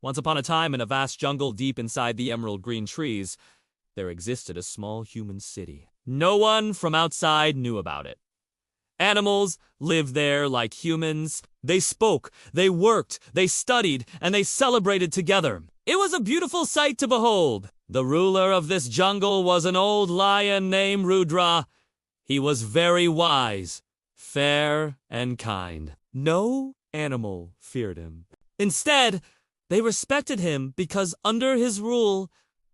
Once upon a time, in a vast jungle deep inside the emerald green trees, there existed a small human city. No one from outside knew about it. Animals lived there like humans. They spoke, they worked, they studied, and they celebrated together. It was a beautiful sight to behold. The ruler of this jungle was an old lion named Rudra. He was very wise, fair, and kind. No animal feared him. Instead, they respected him because under his rule,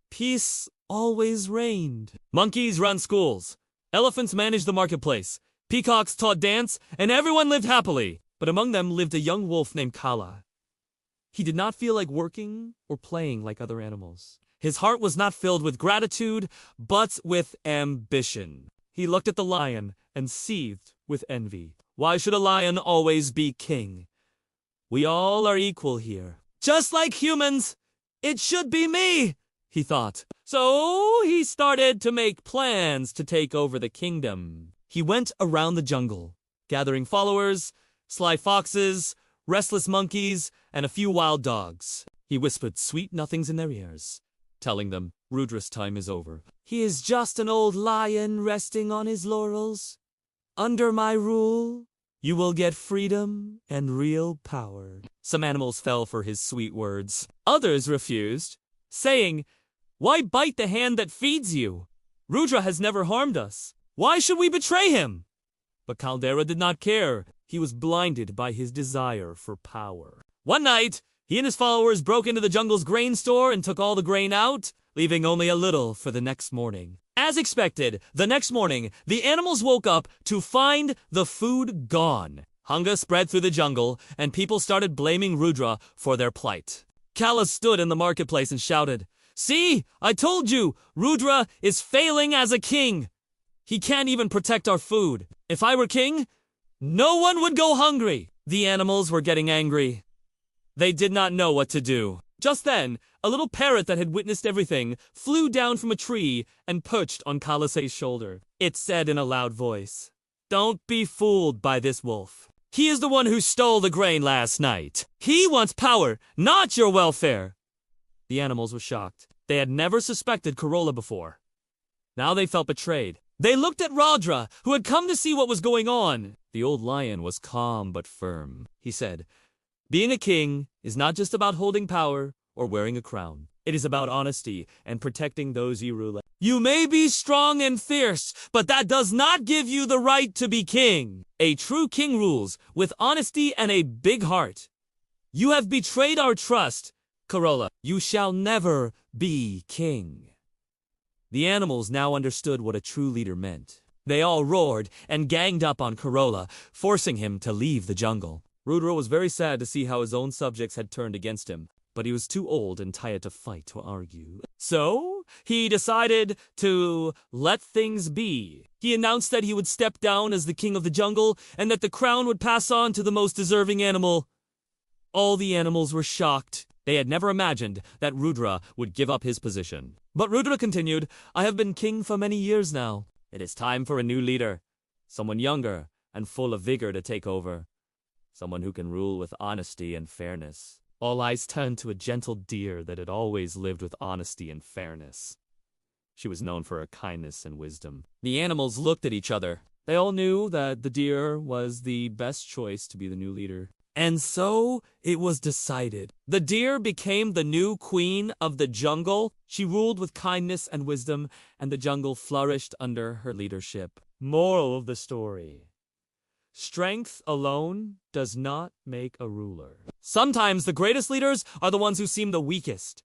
peace always reigned. Monkeys run schools. Elephants managed the marketplace. Peacocks taught dance, and everyone lived happily. But among them lived a young wolf named Kala. He did not feel like working or playing like other animals. His heart was not filled with gratitude, but with ambition. He looked at the lion and seethed with envy. Why should a lion always be king? We all are equal here. Just like humans, it should be me, he thought. So he started to make plans to take over the kingdom. He went around the jungle, gathering followers, sly foxes, restless monkeys, and a few wild dogs. He whispered sweet nothings in their ears, telling them Rudra's time is over. He is just an old lion resting on his laurels. Under my rule, you will get freedom and real power. Some animals fell for his sweet words. Others refused, saying, "Why bite the hand that feeds you? Rudra has never harmed us. Why should we betray him?" But Caldera did not care. He was blinded by his desire for power. One night, he and his followers broke into the jungle's grain store and took all the grain out, leaving only a little for the next morning. As expected, the next morning, the animals woke up to find the food gone. Hunger spread through the jungle, and people started blaming Rudra for their plight. Kala stood in the marketplace and shouted, "See, I told you, Rudra is failing as a king. He can't even protect our food. If I were king, no one would go hungry." The animals were getting angry. They did not know what to do. Just then, a little parrot that had witnessed everything flew down from a tree and perched on Kalase's shoulder. It said in a loud voice, "Don't be fooled by this wolf. He is the one who stole the grain last night. He wants power, not your welfare." The animals were shocked. They had never suspected Corolla before. Now they felt betrayed. They looked at Rudra, who had come to see what was going on. The old lion was calm but firm. He said, "Being a king is not just about holding power or wearing a crown. It is about honesty and protecting those you rule. You may be strong and fierce, but that does not give you the right to be king. A true king rules with honesty and a big heart. You have betrayed our trust, Corolla. You shall never be king." The animals now understood what a true leader meant. They all roared and ganged up on Corolla, forcing him to leave the jungle. Rudra was very sad to see how his own subjects had turned against him, but he was too old and tired to fight or argue. So, he decided to let things be. He announced that he would step down as the king of the jungle and that the crown would pass on to the most deserving animal. All the animals were shocked. They had never imagined that Rudra would give up his position. But Rudra continued, "I have been king for many years now. It is time for a new leader, someone younger and full of vigor to take over, someone who can rule with honesty and fairness." All eyes turned to a gentle deer that had always lived with honesty and fairness. She was known for her kindness and wisdom. The animals looked at each other. They all knew that the deer was the best choice to be the new leader. And so it was decided. The deer became the new queen of the jungle. She ruled with kindness and wisdom, and the jungle flourished under her leadership. Moral of the story: strength alone does not make a ruler. Sometimes the greatest leaders are the ones who seem the weakest.